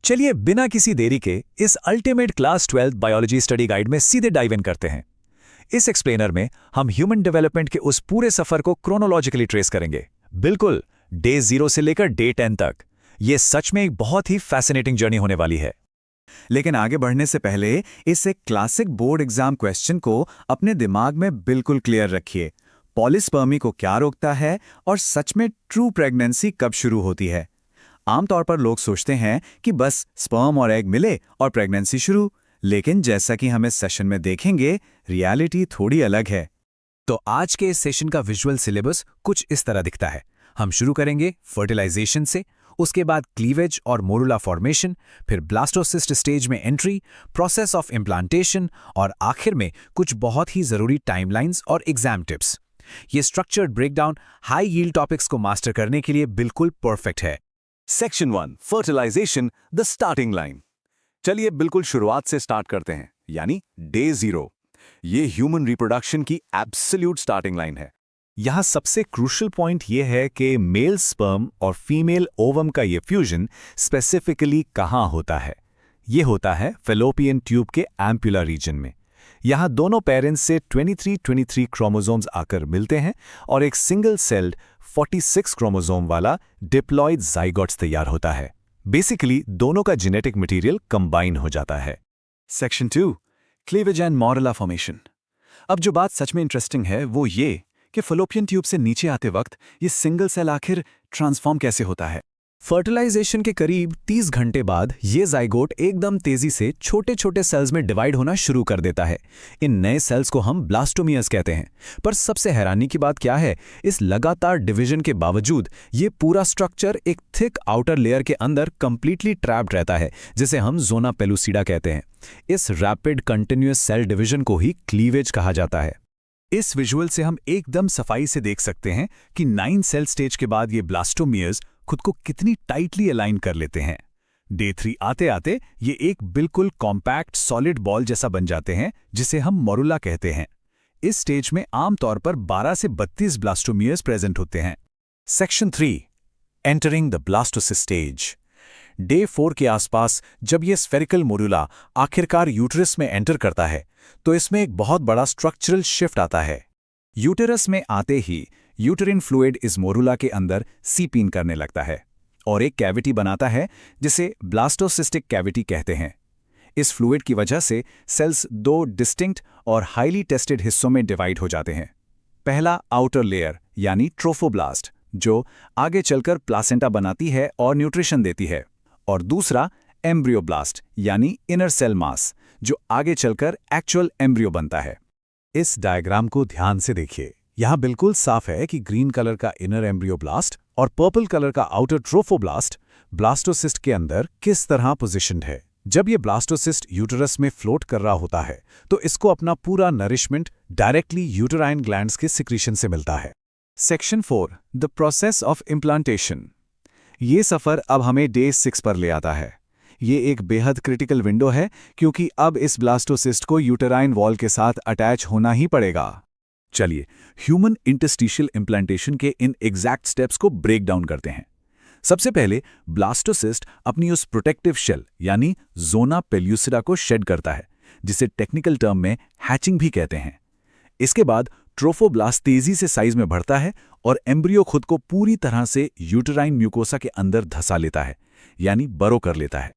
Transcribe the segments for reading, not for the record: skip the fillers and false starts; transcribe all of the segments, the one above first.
चलिए बिना किसी देरी के इस ultimate class 12 biology study guide में सीधे डाइव इन करते हैं। इस एक्सप्लेनर में हम ह्यूमन डेवलपमेंट के उस पूरे सफर को क्रोनोलॉजिकली ट्रेस करेंगे, बिल्कुल डे 0 से लेकर डे 10 तक। ये सच में एक बहुत ही फैसिनेटिंग जर्नी होने वाली है। लेकिन आगे बढ़ने से पहले इस एक क्लासिक बोर्ड एग्जाम क्वेश्चन को अपने दिमाग में बिल्कुल क्लियर रखिए। पॉलीस्पर्मी को क्या रोकता है और सच में ट्रू प्रेगनेंसी कब शुरू होती है? आमतौर पर लोग सोचते हैं कि बस स्पर्म और एग मिले और प्रेगनेंसी शुरू, लेकिन जैसा कि हम इस सेशन में देखेंगे, रियलिटी थोड़ी अलग है। तो आज के इस सेशन का विजुअल सिलेबस कुछ इस तरह दिखता है। हम शुरू करेंगे फर्टिलाइजेशन से, उसके बाद क्लीवेज और मोरुला फॉर्मेशन, फिर ब्लास्टोसिस्ट स्टेज में एंट्री, प्रोसेस ऑफ इम्प्लांटेशन और आखिर में कुछ बहुत ही जरूरी टाइमलाइंस और एग्जाम टिप्स। ये structured breakdown high yield topics को मास्टर करने के लिए बिल्कुल परफेक्ट है। Section 1 fertilisation the starting line. चलिए बिल्कुल शुरुआत से स्टार्ट करते हैं, यानी डे 0। ये ह्यूमन रिप्रोडक्शन की एब्सोल्यूट स्टार्टिंग लाइन है। यहाँ सबसे क्रूशियल पॉइंट ये है कि मेल स्पर्म और फीमेल ओवम का ये फ्यूजन स्पेसिफिकली कहाँ होता है। ये होता है फेलोपियन ट्यूब के एम्पुला रीजन में। यहाँ दोनों पेरेंट्स से 23 क्रोमोसोम्स आकर मिलते हैं और एक सिंगल सेल्ड 46 क्रोमोसोम वाला डिप्लॉयड ज़ाइगोट्स तैयार होता है। बेसिकली दोनों का जेनेटिक मटेरियल कंबाइन हो जाता है। Section 2 cleavage and morula formation. अब जो बात सच में इंटरेस्टिंग है वो ये कि फलोपियन ट्यूब से नीचे आते वक्त ये सिंगल सेल आखिर ट्रांसफॉर्म कैसे होता है। फर्टिलाइजेशन के करीब 30 घंटे बाद ये ज़ाइगोट एकदम तेजी से छोटे छोटे सेल्स में डिवाइड होना शुरू कर देता है। इन नए सेल्स को हम ब्लास्टोमियर्स कहते हैं। पर सबसे हैरानी की बात क्या है, इस लगातार डिवीजन के बावजूद ये पूरा स्ट्रक्चर एक थिक आउटर लेयर के अंदर कंप्लीटली ट्रैप्ड रहता है, जिसे हम ज़ोना पेलुसिडा कहते हैं। इस रैपिड कंटिन्यूअस सेल डिवीजन को ही क्लीवेज कहा जाता है। इस विजुअल से हम एकदम सफाई से देख सकते हैं कि 9 सेल स्टेज के बाद ये ब्लास्टोमियर्स खुद को कितनी टाइटली अलाइन कर लेते हैं। डे 3 आते आते ये एक बिल्कुल कॉम्पैक्ट सॉलिड बॉल जैसा बन जाते हैं, जिसे हम मोरुला कहते हैं। इस स्टेज में आमतौर पर 12 से 32 ब्लास्टोमियर्स प्रेजेंट होते हैं। Section 3 entering the blastocyst stage. Day 4 के आसपास जब ये स्फेरिकल मोरुला आखिरकार यूटेरस में एंटर करता है, तो इसमें एक बहुत बड़ा स्ट्रक्चरल शिफ्ट आता है। यूटेरस में आते ही यूटेरिन फ्लूइड इस मोरुला के अंदर सीप इन करने लगता है और एक कैविटी बनाता है, जिसे ब्लास्टोसिस्टिक कैविटी कहते हैं। इस फ्लूइड की वजह से सेल्स 2 डिस्टिंक्ट और हाईली टेस्टेड हिस्सों में डिवाइड हो जाते हैं। पहला आउटर लेयर यानी ट्रोफोब्लास्ट, जो आगे चलकर प्लासेंटा बनाती है और न्यूट्रिशन देती है, और दूसरा एम्ब्रियोब्लास्ट यानी इनर सेल मास, जो आगे चलकर एक्चुअल एम्ब्रियो बनता है। इस डायग्राम को ध्यान से देखिए। यहाँ बिल्कुल साफ है कि ग्रीन कलर का इनर एम्ब्रियोब्लास्ट और पर्पल कलर का आउटर ट्रोफोब्लास्ट ब्लास्टोसिस्ट के अंदर किस तरह पोजिशन्ड है। जब ये ब्लास्टोसिस्ट यूटेरस में फ्लोट कर रहा होता है, तो इसको अपना पूरा नरिशमेंट डायरेक्टली यूटेराइन ग्लैंड्स के सिक्रीशन से मिलता है। Section 4 the process of implantation. ये सफ़र अब हमें डे 6 पर ले आता है। ये एक बेहद क्रिटिकल विंडो है, क्योंकि अब इस ब्लास्टोसिस्ट को यूटेराइन वॉल के साथ अटैच होना ही पड़ेगा। चलिए ह्यूमन इंटरस्टिशियल इम्प्लांटेशन के इन एग्जैक्ट स्टेप्स को ब्रेक डाउन करते हैं। सबसे पहले ब्लास्टोसिस्ट अपनी उस प्रोटेक्टिव शेल यानी ज़ोना पेल्यूसिडा को शेड करता है, जिसे टेक्निकल टर्म में हैचिंग भी कहते हैं। इसके बाद ट्रोफोब्लास्ट तेजी से साइज में बढ़ता है और एम्ब्रियो खुद को पूरी तरह से यूटेराइन म्यूकोसा के अंदर धंसा लेता है, यानी बरो कर लेता है।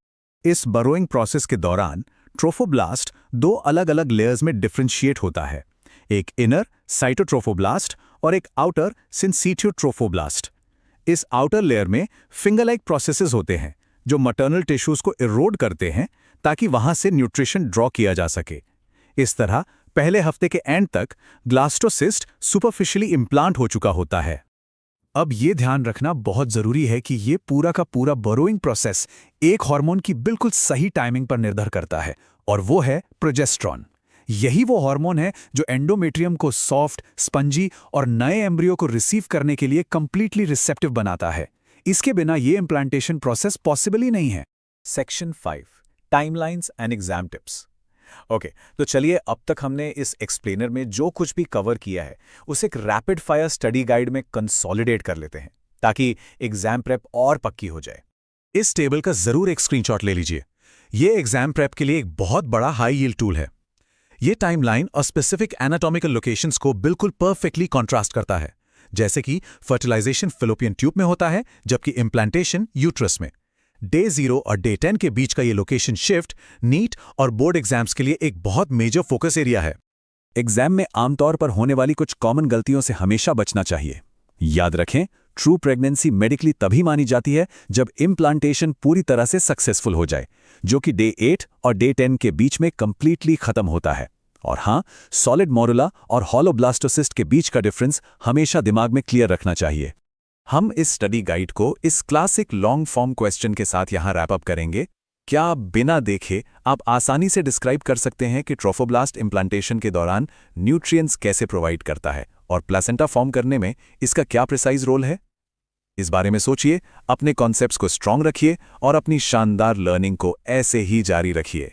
इस बरोइंग प्रोसेस के दौरान ट्रोफोब्लास्ट 2 अलग अलग लेयर्स में डिफ्रेंशिएट होता है, एक इनर साइटोट्रोफोब्लास्ट और एक आउटर सिंसिटियोट्रोफोब्लास्ट। इस आउटर लेयर में फिंगर लाइक प्रोसेसेस होते हैं, जो मटर्नल टिश्यूज को इरोड करते हैं ताकि वहां से न्यूट्रिशन ड्रॉ किया जा सके। इस तरह पहले हफ्ते के एंड तक ब्लास्टोसिस्ट सुपरफिशियली इम्प्लांट हो चुका होता है। अब ये ध्यान रखना बहुत जरूरी है कि ये पूरा का पूरा बरोइंग प्रोसेस एक हार्मोन की बिल्कुल सही टाइमिंग पर निर्भर करता है, और वो है प्रोजेस्टेरॉन। यही वो हार्मोन है जो एंडोमेट्रियम को सॉफ्ट, स्पंजी और नए एम्ब्रियो को रिसीव करने के लिए कंप्लीटली रिसेप्टिव बनाता है। इसके बिना ये इम्प्लांटेशन प्रोसेस पॉसिबल ही नहीं है। Section 5 timelines and exam tips. Okay, तो चलिए अब तक हमने इस एक्सप्लेनर में जो कुछ भी कवर किया है उसे एक रैपिड फायर स्टडी गाइड में कंसोलिडेट कर लेते हैं, ताकि एग्जाम प्रेप और पक्की हो जाए। इस टेबल का जरूर एक स्क्रीनशॉट ले लीजिए। ये एग्जाम प्रेप के लिए एक बहुत बड़ा हाई यील्ड टूल है। ये टाइमलाइन और स्पेसिफिक एनाटॉमिकल लोकेशंस को बिल्कुल परफेक्टली कॉन्ट्रास्ट करता है, जैसे कि फर्टिलाइजेशन फिलोपियन ट्यूब में होता है जबकि इम्प्लांटेशन यूट्रस में। डे 0 और डे 10 के बीच का ये लोकेशन शिफ्ट नीट और बोर्ड एग्जाम्स के लिए एक बहुत मेजर फोकस एरिया है। एग्जाम में आमतौर पर होने वाली कुछ कॉमन गलतियों से हमेशा बचना चाहिए। याद रखें, ट्रू प्रेगनेंसी मेडिकली तभी मानी जाती है जब इम्प्लांटेशन पूरी तरह से सक्सेसफुल हो जाए, जो कि डे 8 और डे 10 के बीच में कंप्लीटली खत्म होता है। और हाँ, सॉलिड मोरुला और हॉलो ब्लास्टोसिस्ट के बीच का डिफरेंस हमेशा दिमाग में क्लियर रखना चाहिए। हम इस स्टडी गाइड को इस क्लासिक लॉन्ग फॉर्म क्वेश्चन के साथ यहाँ रैप अप करेंगे। क्या आप बिना देखे आप आसानी से डिस्क्राइब कर सकते हैं कि ट्रोफोब्लास्ट इम्प्लांटेशन के दौरान न्यूट्रिएंट्स कैसे प्रोवाइड करता है और प्लेसेंटा फॉर्म करने में इसका क्या प्रिसाइज रोल है? इस बारे में सोचिए, अपने कॉन्सेप्ट्स को स्ट्रॉन्ग रखिए और अपनी शानदार लर्निंग को ऐसे ही जारी रखिए।